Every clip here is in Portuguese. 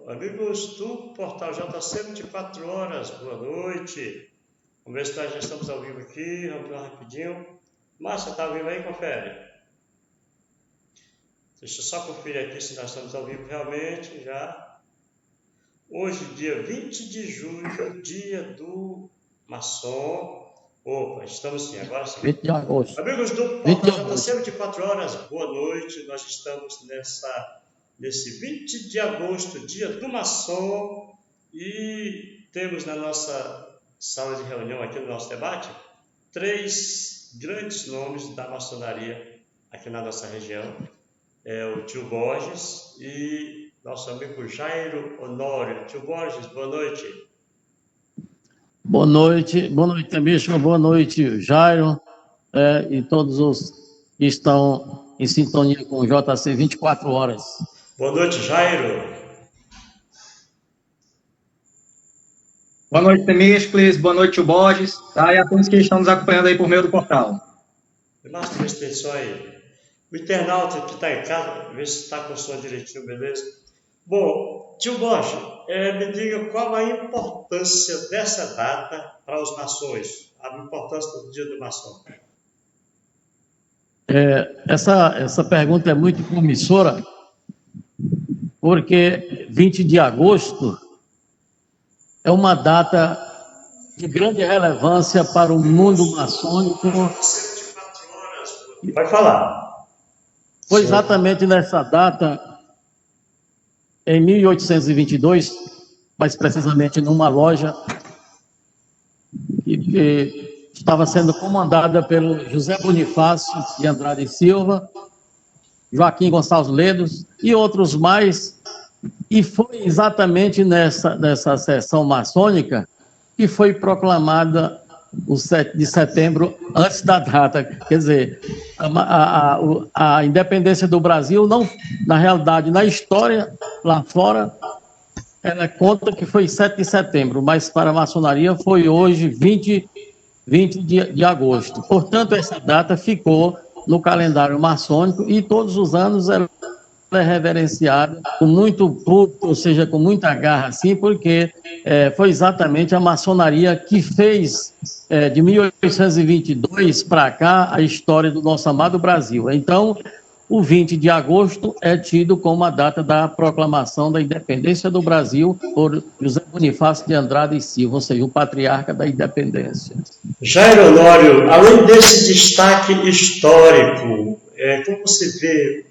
Amigos do Portal JC 24 horas, boa noite. Vamos ver se nós já estamos ao vivo aqui, vamos lá rapidinho. Márcia, está ao vivo aí? Confere. Deixa eu só conferir aqui se nós estamos ao vivo realmente, já. Hoje, dia 20 de julho, dia do maçom. Opa, estamos sim, agora sim. 20 de agosto. Amigos do Portal JC 24 horas, boa noite. Nós estamos nesse 20 de agosto, dia do maçom, e temos na nossa sala de reunião aqui no nosso debate 3 grandes nomes da maçonaria aqui na nossa região. É o tio Borges e nosso amigo Jairo Honório. Tio Borges, boa noite. Boa noite, Mística, boa noite, Jairo, e todos os que estão em sintonia com o JC 24 horas. Boa noite, Jairo. Boa noite, Temístocles. Boa noite, tio Borges. Tá? E a todos que estão nos acompanhando aí por meio do portal. Márcio, vê se tem som aí. O internauta que está em casa, vê se está com o som direitinho, beleza? Bom, tio Borges, me diga qual a importância dessa data para os maçons, a importância do dia do maçom. Essa pergunta é muito promissora, porque 20 de agosto é uma data de grande relevância para o mundo maçônico. Vai falar. Foi exatamente nessa data, em 1822, mais precisamente numa loja que estava sendo comandada pelo José Bonifácio de Andrade e Silva, Joaquim Gonçalves Ledos e outros mais, e foi exatamente nessa sessão maçônica que foi proclamada o 7 de setembro, antes da data. Quer dizer, a independência do Brasil, não, na realidade, na história, lá fora, ela conta que foi 7 de setembro, mas para a maçonaria foi hoje, 20 de agosto. Portanto, essa data ficou no calendário maçônico e todos os anos ela é reverenciada com muito público, ou seja, com muita garra, assim, porque foi exatamente a maçonaria que fez, de 1822 para cá, a história do nosso amado Brasil. Então, o 20 de agosto é tido como a data da proclamação da independência do Brasil por José Bonifácio de Andrade e Silva, ou seja, o patriarca da independência. Jairo Honório, além desse destaque histórico, como você vê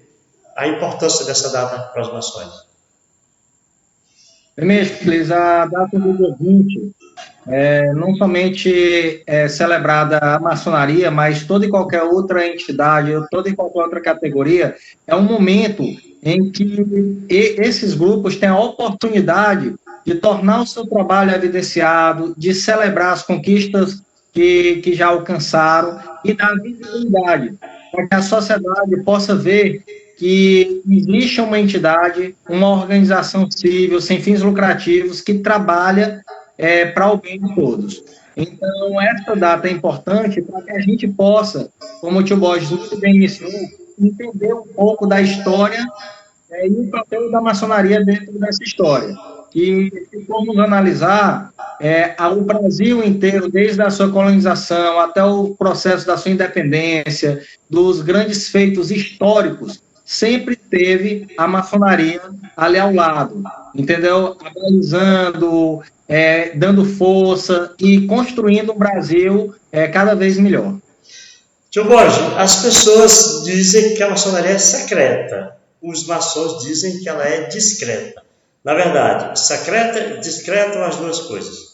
a importância dessa data para os maçons? Temístocles, a data do dia 20 não somente é celebrada a maçonaria, mas toda e qualquer outra entidade, toda e qualquer outra categoria, é um momento em que esses grupos têm a oportunidade de tornar o seu trabalho evidenciado, de celebrar as conquistas que já alcançaram e dar visibilidade, para que a sociedade possa ver que existe uma entidade, uma organização civil, sem fins lucrativos, que trabalha para o bem de todos. Então, essa data é importante para que a gente possa, como o tio Borges muito bem iniciou, entender um pouco da história e o papel da maçonaria dentro dessa história. E se formos analisar o Brasil inteiro, desde a sua colonização até o processo da sua independência, dos grandes feitos históricos, sempre teve a maçonaria ali ao lado, entendeu? Analisando, dando força e construindo um Brasil cada vez melhor. Tio Borges, as pessoas dizem que a maçonaria é secreta. Os maçons dizem que ela é discreta. Na verdade, secreta e discreta são as duas coisas.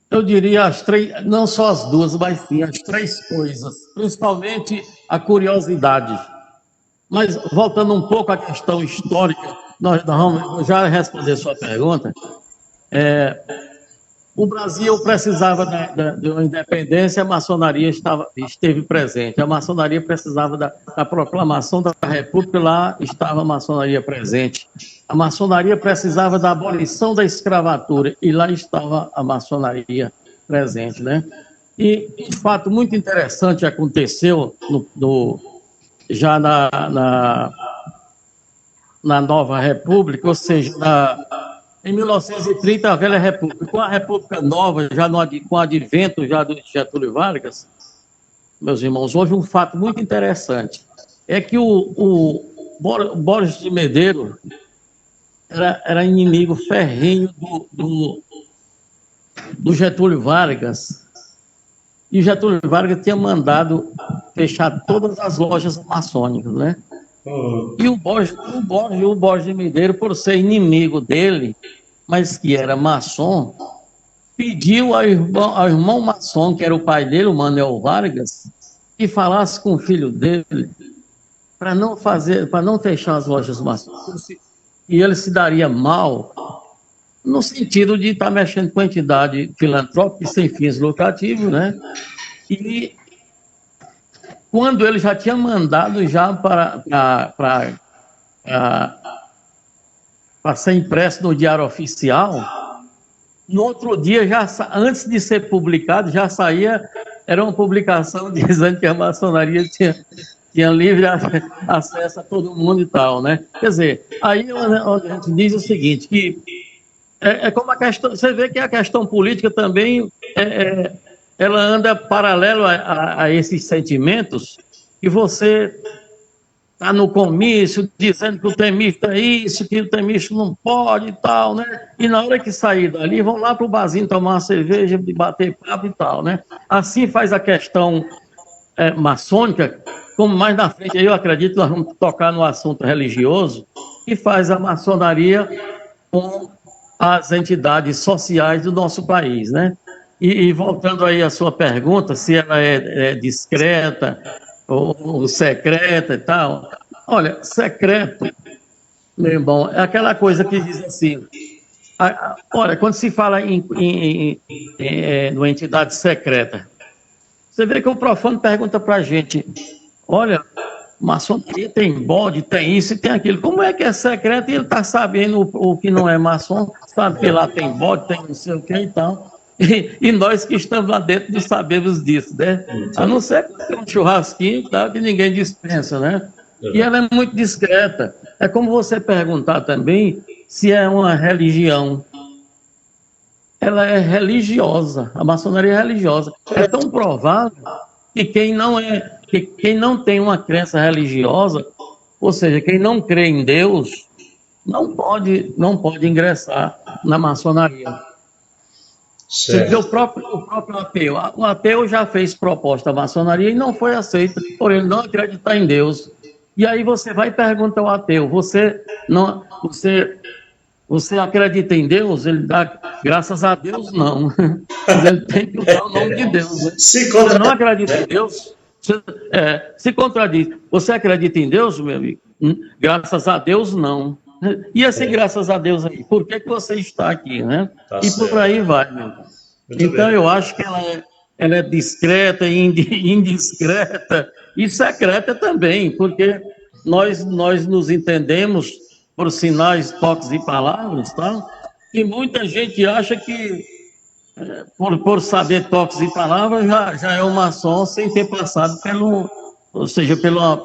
Eu diria as três, não só as duas, mas sim as três coisas. Principalmente a curiosidade. Mas, voltando um pouco à questão histórica, nós vamos já responder sua pergunta. O Brasil precisava de uma independência, a maçonaria esteve presente. A maçonaria precisava da proclamação da República, lá estava a maçonaria presente. A maçonaria precisava da abolição da escravatura, e lá estava a maçonaria presente, né? E um fato muito interessante aconteceu já na nova república, ou seja, em 1930 a velha república. Com a república nova, com o advento já do Getúlio Vargas, meus irmãos, houve um fato muito interessante. É que o Borges de Medeiros era inimigo ferrenho do Getúlio Vargas. E o Getúlio Vargas tinha mandado fechar todas as lojas maçônicas, né? E o Borges de Medeiros, por ser inimigo dele, mas que era maçom, pediu ao irmão maçom, que era o pai dele, o Manuel Vargas, que falasse com o filho dele para não fechar as lojas maçônicas, e ele se daria mal, no sentido de estar mexendo com a entidade filantrópica sem fins lucrativos, né? E quando ele já tinha mandado já para ser impresso no Diário Oficial, no outro dia, antes de ser publicado, já saía, era uma publicação dizendo que a maçonaria tinha livre acesso a todo mundo e tal, né? Quer dizer, aí onde a gente diz o seguinte, que é como a questão, você vê que a questão política também, ela anda paralelo a esses sentimentos, e você está no comício dizendo que o temista é isso, que o temista não pode e tal, né? E na hora que sair dali, vão lá para o barzinho tomar uma cerveja, bater papo e tal, né? Assim faz a questão maçônica, como mais na frente, eu acredito que nós vamos tocar no assunto religioso, que faz a maçonaria com as entidades sociais do nosso país, né? E voltando aí à sua pergunta, se ela é discreta ou secreta e tal. Olha, secreto, meu irmão, é aquela coisa que diz assim, olha, quando se fala numa entidade secreta, você vê que o profano pergunta para a gente, olha, maçonaria tem bode, tem isso e tem aquilo. Como é que é secreto e ele está sabendo o que não é maçom, sabe que lá tem bode, tem não sei o que e tal. E nós que estamos lá dentro não sabemos disso, né? A não ser que tem um churrasquinho tá, que ninguém dispensa, né? E ela é muito discreta. É como você perguntar também se é uma religião. Ela é religiosa, a maçonaria é religiosa. É tão provável que quem não tem uma crença religiosa, ou seja, quem não crê em Deus, não pode ingressar na maçonaria. Você vê o próprio ateu. O ateu já fez proposta à maçonaria e não foi aceita, por ele não acreditar em Deus. E aí você vai perguntar ao ateu, você acredita em Deus? Ele dá, graças a Deus, não. Mas ele tem que usar o nome de Deus. Né? Você não acredita em Deus? Se contradiz. Você acredita em Deus, meu amigo? Graças a Deus, não. E assim, graças a Deus aí, por que você está aqui, né? Tá e certo. Por aí vai, meu irmão. Então, bem. Eu acho que ela é discreta, indiscreta e secreta também, porque nós nos entendemos por sinais, toques e palavras, tá? E muita gente acha que, por saber toques e palavras, já é um maçom sem ter passado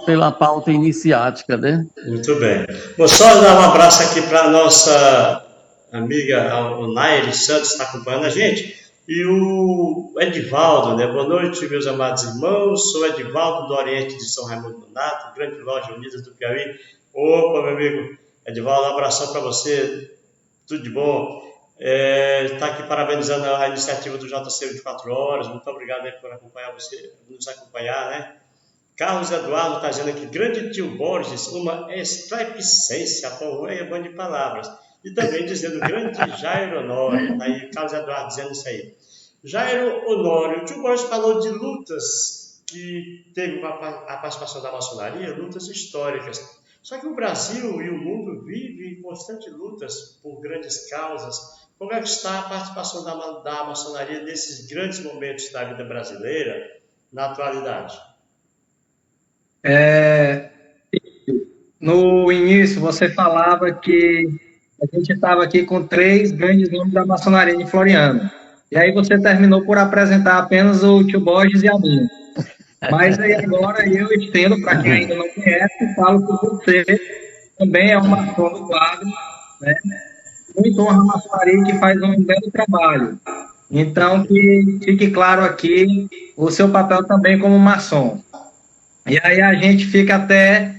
pela pauta iniciática, né? Muito bem. Vou só dar um abraço aqui para a nossa amiga, o Nair Santos, está acompanhando a gente, e o Edivaldo, né? Boa noite, meus amados irmãos, sou Edivaldo do Oriente de São Raimundo Nonato, grande loja Unidas do Piauí. Opa, meu amigo Edivaldo, um abração para você, tudo de bom. Está aqui parabenizando a iniciativa do JC 24 Horas, muito obrigado aí por acompanhar você, nos acompanhar, né? Carlos Eduardo está dizendo aqui, grande tio Borges, uma estrepicência, é bom de palavras. E também dizendo, grande Jairo Honório, está aí Carlos Eduardo dizendo isso aí. Jairo Honório, o tio Borges falou de lutas que teve a participação da maçonaria, lutas históricas. Só que o Brasil e o mundo vivem em constantes lutas por grandes causas. Como é que está a participação da maçonaria nesses grandes momentos da vida brasileira na atualidade? No início, você falava que a gente estava aqui com 3 grandes nomes da maçonaria de Floriano. E aí você terminou por apresentar apenas o tio Borges e a mim. Mas aí agora eu estendo, para quem ainda não conhece, falo por você também é um maçom do quadro, né? Muito honra a maçonaria, que faz um belo trabalho. Então, que fique claro aqui o seu papel também como maçom. E aí a gente fica até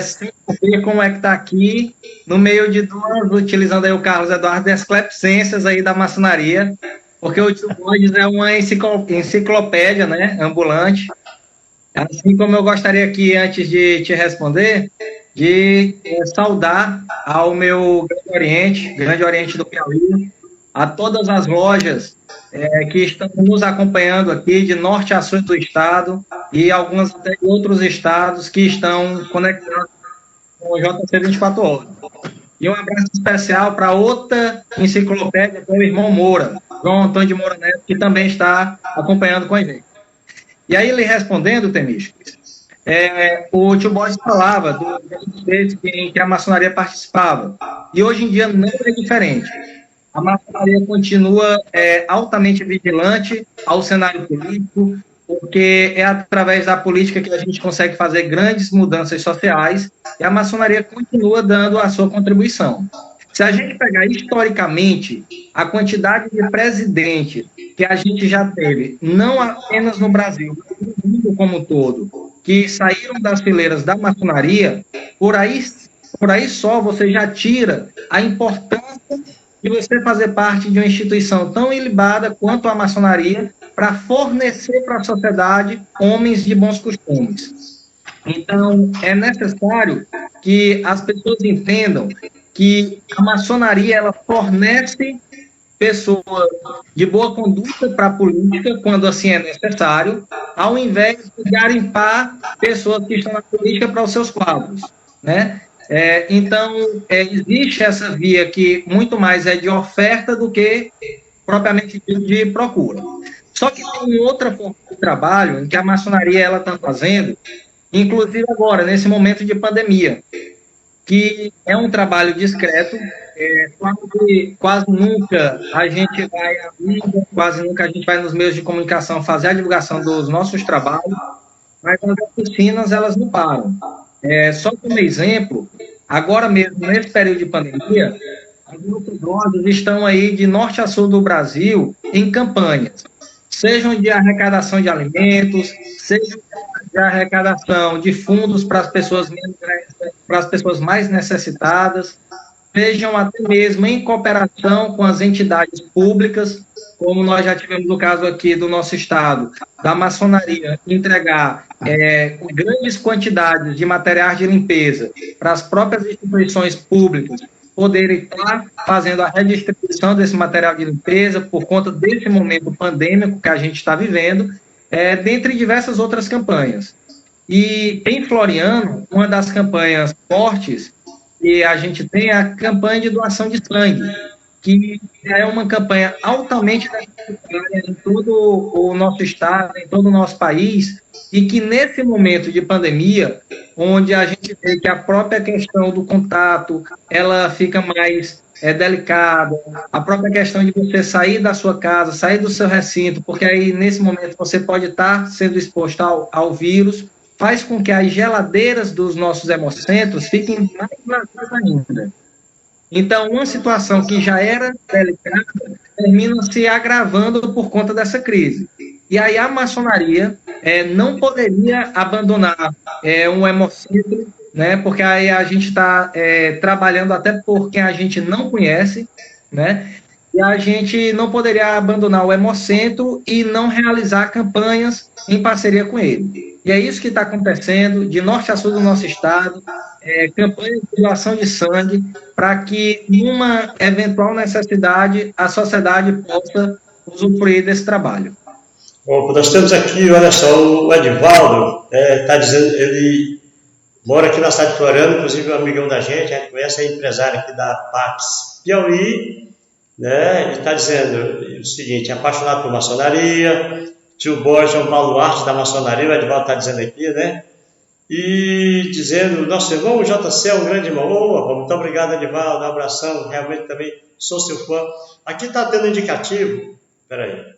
sem saber como é que está aqui, no meio de duas, utilizando aí o Carlos Eduardo, das esclepsências aí da maçonaria, porque o Tio Borges é uma enciclopédia, né, ambulante. Assim como eu gostaria aqui, antes de te responder, de saudar ao meu Grande Oriente do Piauí, a todas as lojas que estão nos acompanhando aqui, de norte a sul do estado, e algumas até de outros estados que estão conectados com o JC 24 Horas. E um abraço especial para outra enciclopédia, que é o irmão Moura, João Antônio de Moura Neto, que também está acompanhando com a gente. E aí, ele respondendo, Temístocles, o tio Borges falava do em que a maçonaria participava. E hoje em dia não é diferente. A maçonaria continua altamente vigilante ao cenário político, porque é através da política que a gente consegue fazer grandes mudanças sociais, e a maçonaria continua dando a sua contribuição. Se a gente pegar historicamente a quantidade de presidentes que a gente já teve, não apenas no Brasil, mas no mundo como um todo, que saíram das fileiras da maçonaria, por aí só você já tira a importância de você fazer parte de uma instituição tão ilibada quanto a maçonaria para fornecer para a sociedade homens de bons costumes. Então, é necessário que as pessoas entendam que a maçonaria ela fornece pessoas de boa conduta para a política, quando assim é necessário, ao invés de garimpar pessoas que estão na política para os seus quadros, né? Então, existe essa via que muito mais é de oferta do que propriamente de procura. Só que tem outra forma de trabalho em que a maçonaria ela está fazendo, inclusive agora, nesse momento de pandemia, que é um trabalho discreto, quase nunca a gente vai à mídia, quase nunca a gente vai nos meios de comunicação fazer a divulgação dos nossos trabalhos, mas as oficinas, elas não param. Só como exemplo, agora mesmo, nesse período de pandemia, as nossas lojas estão aí de norte a sul do Brasil em campanhas, sejam de arrecadação de alimentos, sejam de arrecadação de fundos para as pessoas mais necessitadas, sejam até mesmo em cooperação com as entidades públicas, como nós já tivemos no caso aqui do nosso estado, da maçonaria, entregar grandes quantidades de materiais de limpeza para as próprias instituições públicas poderem estar fazendo a redistribuição desse material de limpeza por conta desse momento pandêmico que a gente está vivendo, dentre diversas outras campanhas. E em Floriano, uma das campanhas fortes que a gente tem é a campanha de doação de sangue, que é uma campanha altamente necessária em todo o nosso estado, em todo o nosso país, e que nesse momento de pandemia, onde a gente vê que a própria questão do contato, ela fica mais delicada, a própria questão de você sair da sua casa, sair do seu recinto, porque aí nesse momento você pode estar sendo exposto ao vírus, faz com que as geladeiras dos nossos hemocentros fiquem mais vazias ainda. Então, uma situação que já era delicada termina se agravando por conta dessa crise. E aí a maçonaria não poderia abandonar um hemocentro, né, porque aí a gente está trabalhando até por quem a gente não conhece, né, e a gente não poderia abandonar o hemocentro e não realizar campanhas em parceria com ele. E é isso que está acontecendo, de norte a sul do nosso estado, campanhas de doação de sangue, para que, numa eventual necessidade, a sociedade possa usufruir desse trabalho. Bom, nós temos aqui, olha só, o Edivaldo está dizendo, ele mora aqui na cidade de Floriano, inclusive um amigão da gente, a gente conhece, é empresário aqui da Pax Piauí, né? Ele está dizendo o seguinte: apaixonado por maçonaria, tio Borges é um baluarte da maçonaria, o Edivaldo está dizendo aqui, né? E dizendo, nosso irmão, o JC é um grande irmão. Muito obrigado, Edivaldo, um abração, realmente também sou seu fã. Aqui está tendo indicativo, peraí.